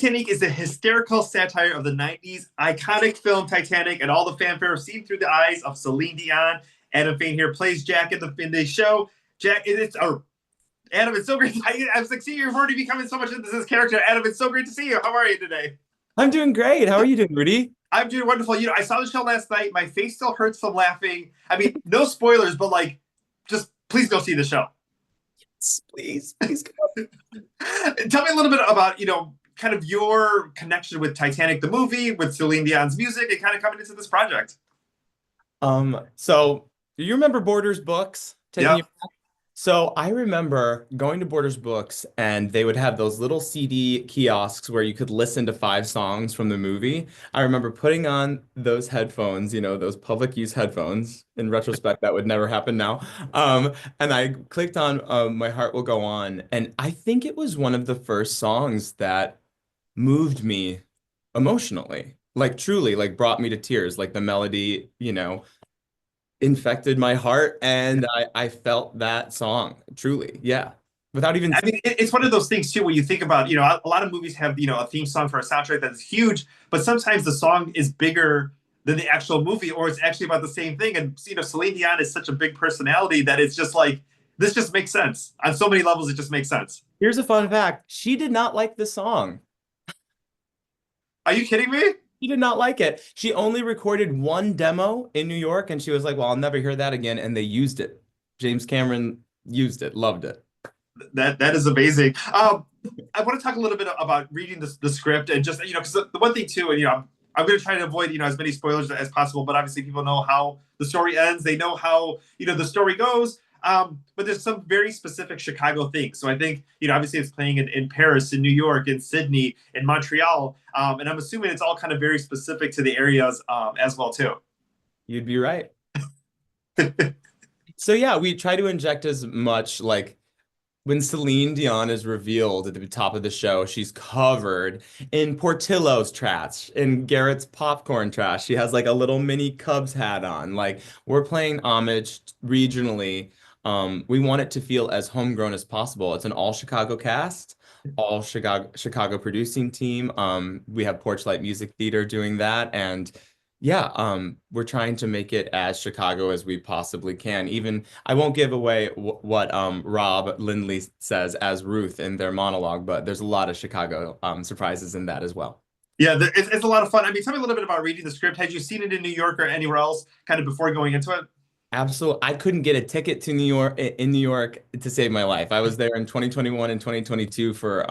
Titanique is a hysterical satire of the 90s iconic film Titanic and all the fanfare seen through the eyes of Celine Dion. Adam Fane here plays Jack in the show. Jack, it's Adam, it's so great. I was like, see, you're already becoming so much into this character. Adam, it's so great to see you. How are you today? I'm doing great. How are you doing, Rudy? I'm doing wonderful. I saw the show last night. My face still hurts from laughing. I mean, no spoilers, but like, just please go see the show. Yes, please, please go. Tell me a little bit about, kind of your connection with Titanic, the movie, with Celine Dion's music, and kind of coming into this project. So do you remember Borders books? Taking Yeah. you back? So I remember going to Borders books and they would have those little CD kiosks where you could listen to 5 songs from the movie. I remember putting on those headphones, those public use headphones. In retrospect, that would never happen now. And I clicked on My Heart Will Go On, and I think it was one of the first songs that moved me emotionally, like truly, like brought me to tears, like the melody, infected my heart, and I felt that song truly, yeah, without even I mean, it's one of those things too, when you think about, a lot of movies have, a theme song for a soundtrack that's huge, but sometimes the song is bigger than the actual movie, or it's actually about the same thing. And, Celine Dion is such a big personality that it's just like, this just makes sense. On so many levels, it just makes sense. Here's a fun fact. She did not like the song. Are you kidding me? She did not like it. She only recorded one demo in New York, and she was like, well, I'll never hear that again. And they used it. James Cameron used it, loved it. That is amazing. I want to talk a little bit about reading the script and just, because the one thing too, and, I'm going to try to avoid, as many spoilers as possible, but obviously people know how the story ends. They know how, the story goes. But there's some very specific Chicago things. So I think, obviously it's playing in Paris, in New York, in Sydney, in Montreal. And I'm assuming it's all kind of very specific to the areas as well, too. You'd be right. So yeah, we try to inject as much, like when Celine Dion is revealed at the top of the show, she's covered in Portillo's trash, in Garrett's popcorn trash. She has like a little mini Cubs hat on. Like, we're playing homage regionally. We want it to feel as homegrown as possible. It's an all Chicago cast, all Chicago producing team. We have Porchlight Music Theater doing that, and yeah, we're trying to make it as Chicago as we possibly can. Even I won't give away what Rob Lindley says as Ruth in their monologue, but there's a lot of Chicago surprises in that as well. Yeah, it's a lot of fun. I mean, tell me a little bit about reading the script. Had you seen it in New York or anywhere else kind of before going into it? Absolutely. I couldn't get a ticket to New York in New York to save my life. I was there in 2021 and 2022 for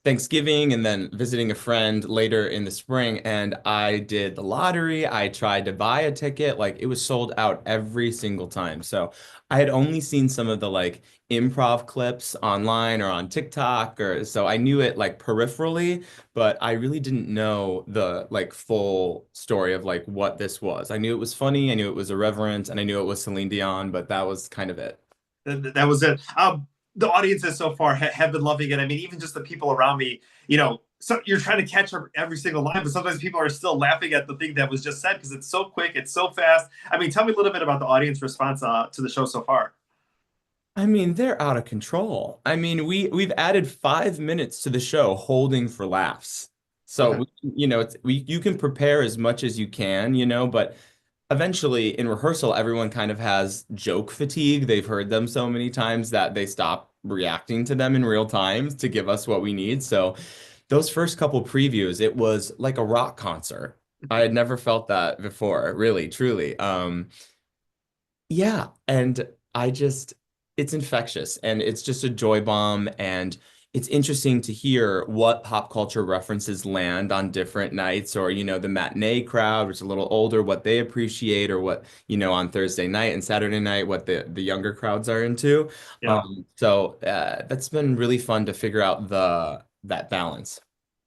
Thanksgiving and then visiting a friend later in the spring. And I did the lottery. I tried to buy a ticket. Like, it was sold out every single time. So I had only seen some of the like improv clips online or on TikTok, or so I knew it like peripherally, but I really didn't know the like full story of like what this was. I knew it was funny, I knew it was irreverent, and I knew it was Celine Dion, but that was kind of it. That was it. The audiences so far have been loving it. I mean, even just the people around me, so you're trying to catch every single line, but sometimes people are still laughing at the thing that was just said because it's so quick, it's so fast. I mean, tell me a little bit about the audience response to the show so far. I mean, they're out of control. I mean, we've added 5 minutes to the show holding for laughs. So, Okay. you can prepare as much as you can, but eventually in rehearsal, everyone kind of has joke fatigue. They've heard them so many times that they stop reacting to them in real time to give us what we need. So those first couple previews, it was like a rock concert. I had never felt that before, really, truly. Yeah, and it's infectious and it's just a joy bomb. And it's interesting to hear what pop culture references land on different nights, or, the matinee crowd, which is a little older, what they appreciate, or what, on Thursday night and Saturday night, what the younger crowds are into. Yeah. So that's been really fun to figure out that balance.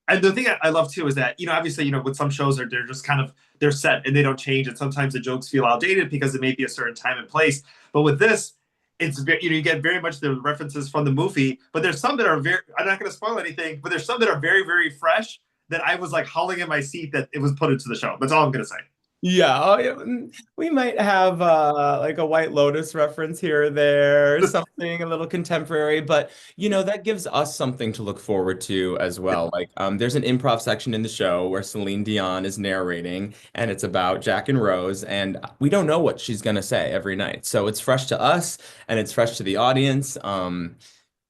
And the thing I love too is that, obviously, with some shows they're just kind of they're set and they don't change. And sometimes the jokes feel outdated because it may be a certain time and place. But with this, it's you get very much the references from the movie, but there's some that are very, I'm not going to spoil anything, but there's some that are very, very fresh that I was like howling in my seat that it was put into the show. That's all I'm going to say. Yeah, oh, yeah, we might have like a White Lotus reference here or there, something a little contemporary, but that gives us something to look forward to as well. Like there's an improv section in the show where Celine Dion is narrating and it's about Jack and Rose and we don't know what she's gonna say every night. So it's fresh to us and it's fresh to the audience. And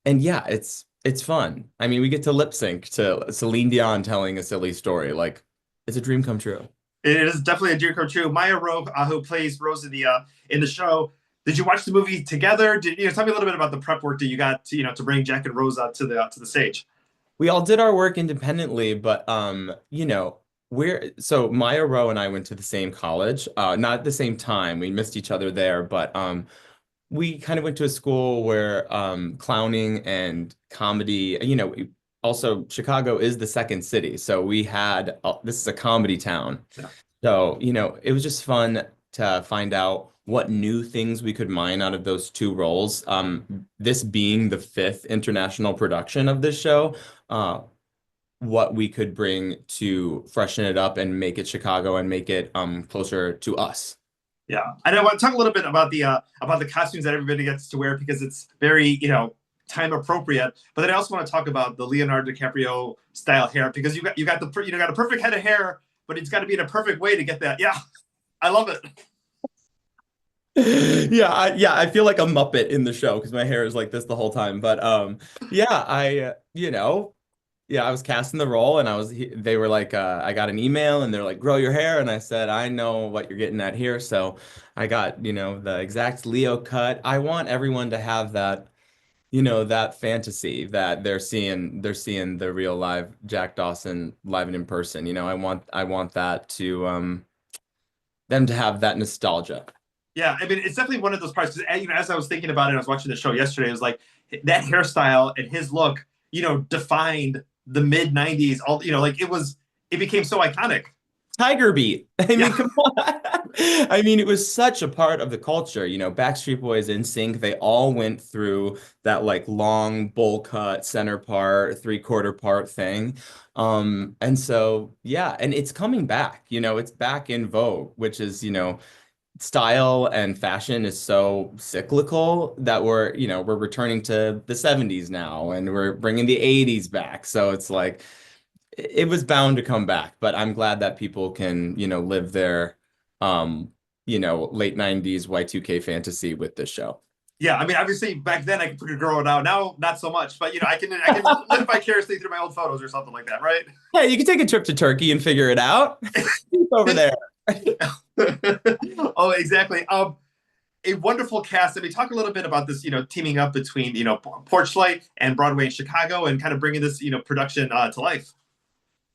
yeah, it's fun. I mean, we get to lip sync to Celine Dion telling a silly story. Like it's a dream come true. It is definitely a dream come true. Maya Rowe, who plays Rose in the show, did you watch the movie together? Did tell me a little bit about the prep work that you got to to bring Jack and Rose out to the stage? We all did our work independently, but we're so Maya Rowe and I went to the same college, not at the same time. We missed each other there, but we kind of went to a school where clowning and comedy, also Chicago is the second city. So we had this is a comedy town. Yeah. So, it was just fun to find out what new things we could mine out of those two roles. This being the fifth international production of this show, what we could bring to freshen it up and make it Chicago and make it closer to us. Yeah, and I want to talk a little bit about the costumes that everybody gets to wear because it's very time appropriate. But then I also want to talk about the Leonardo DiCaprio style hair because you got got a perfect head of hair, but it's got to be in a perfect way to get that. Yeah, I love it. Yeah, I feel like a Muppet in the show because my hair is like this the whole time. But yeah, yeah, I was casting the role and they were like, I got an email and they're like, grow your hair. And I said, I know what you're getting at here. So I got, the exact Leo cut. I want everyone to have that, that fantasy that they're seeing the real live Jack Dawson live and in person. I want that to, them to have that nostalgia. Yeah, I mean, it's definitely one of those parts. Because as I was thinking about it, I was watching the show yesterday. It was like that hairstyle and his look, defined the mid '90s. All like it became so iconic. Tiger Beat. I mean, Yeah, come on. I mean, it was such a part of the culture. Backstreet Boys, NSYNC, they all went through that like long bowl cut, center part, three-quarter part thing. And so yeah, and it's coming back. It's back in vogue, which is, style and fashion is so cyclical that we're returning to the 70s now and we're bringing the 80s back. So it's like it was bound to come back, but I'm glad that people can, live their late 90s Y2K fantasy with this show. yeah. I mean, obviously back then I could grow it out. Now, not so much. But I can live vicariously through my old photos or something like that, right? Yeah, you can take a trip to Turkey and figure it out. Over there. Oh, exactly. A wonderful cast. I mean, talk a little bit about this, teaming up between, Porchlight and Broadway in Chicago and kind of bringing this, production to life.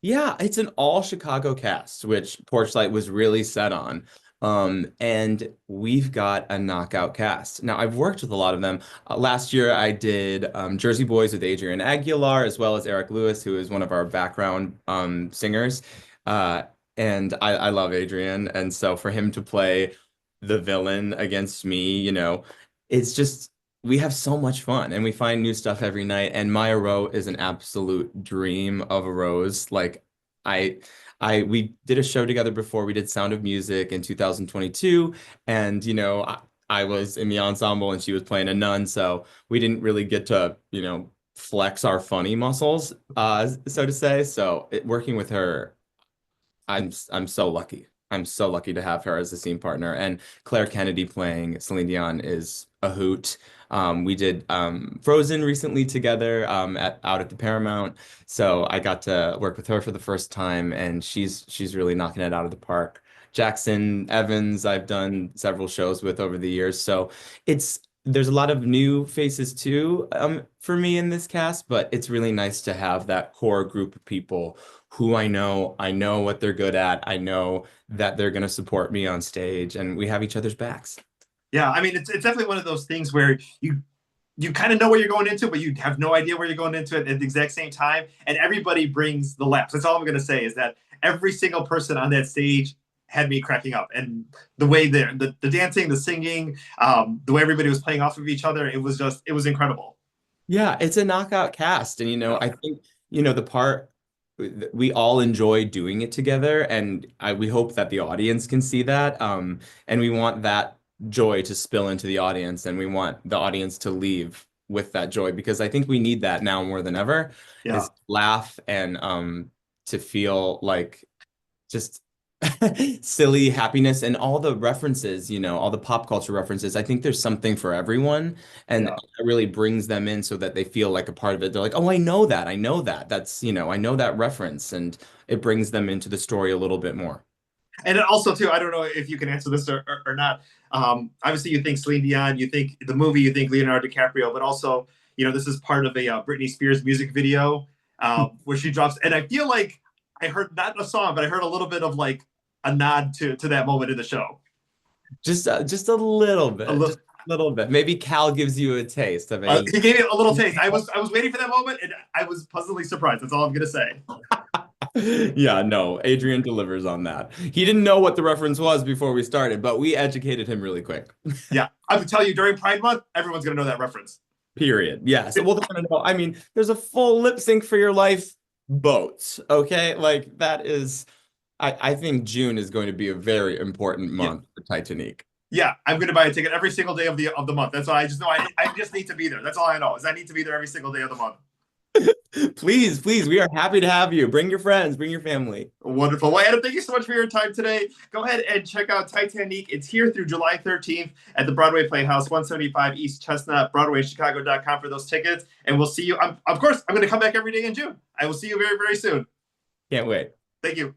Yeah, it's an all Chicago cast, which Porchlight was really set on. And we've got a knockout cast. Now, I've worked with a lot of them. Last year, I did Jersey Boys with Adrian Aguilar, as well as Eric Lewis, who is one of our background singers. Uh, and I love Adrian. And so for him to play the villain against me, it's just we have so much fun and we find new stuff every night. And Maya Rowe is an absolute dream of a rose. Like I we did a show together before. We did Sound of Music in 2022. And I was in the ensemble and she was playing a nun. So we didn't really get to, flex our funny muscles, so to say. So working with her, I'm so lucky. I'm so lucky to have her as a scene partner. And Claire Kennedy playing Celine Dion is a hoot. We did Frozen recently together out at the Paramount. So I got to work with her for the first time, and she's really knocking it out of the park. Jackson Evans, I've done several shows with over the years. So there's a lot of new faces too for me in this cast, but it's really nice to have that core group of people who I know what they're good at. I know that they're going to support me on stage and we have each other's backs. Yeah, I mean, it's definitely one of those things where you kind of know what you're going into, but you have no idea where you're going into it at the exact same time. And everybody brings the laughs. That's all I'm going to say is that every single person on that stage had me cracking up. And the way the dancing, the singing, the way everybody was playing off of each other, it was incredible. Yeah, it's a knockout cast. And I think, the part we all enjoy doing it together, and we hope that the audience can see that. And we want that joy to spill into the audience, and we want the audience to leave with that joy because I think we need that now more than ever, Yeah. is laugh and to feel like just silly happiness and all the references, all the pop culture references. I think there's something for everyone, and Yeah. it really brings them in so that they feel like a part of it. They're like, oh, I know that. I know that. That's, I know that reference. And it brings them into the story a little bit more. And also, too, I don't know if you can answer this or not. Obviously, you think Celine Dion, you think the movie, you think Leonardo DiCaprio, but also, this is part of a Britney Spears music video where she drops. And I feel like I heard not a song, but I heard a little bit of like a nod to that moment in the show. Just a little A bit, little. just a little bit. Maybe Cal gives you a taste of a. He gave me a little taste. I was waiting for that moment, and I was pleasantly surprised. That's all I'm gonna say. Yeah, no, Adrian delivers on that. He didn't know what the reference was before we started, but we educated him really quick. Yeah, I would tell you during Pride Month, everyone's gonna know that reference. Period. Yeah. So, well, they're gonna know. I mean, there's a full lip sync for your life boats. Okay. Like that is, I think June is going to be a very important Yeah. month for Titanique. Yeah, I'm gonna buy a ticket every single day of the month. That's all I just know. I just need to be there. That's all I know is I need to be there every single day of the month. Please, please, we are happy to have you. Bring your friends, bring your family. Wonderful. Well, Adam, thank you so much for your time today. Go ahead and check out Titanique. It's here through July 13th at the Broadway Playhouse, 175 East Chestnut, BroadwayChicago.com for those tickets. And we'll see you. Of course, I'm going to come back every day in June. I will see you very, very soon. Can't wait. Thank you.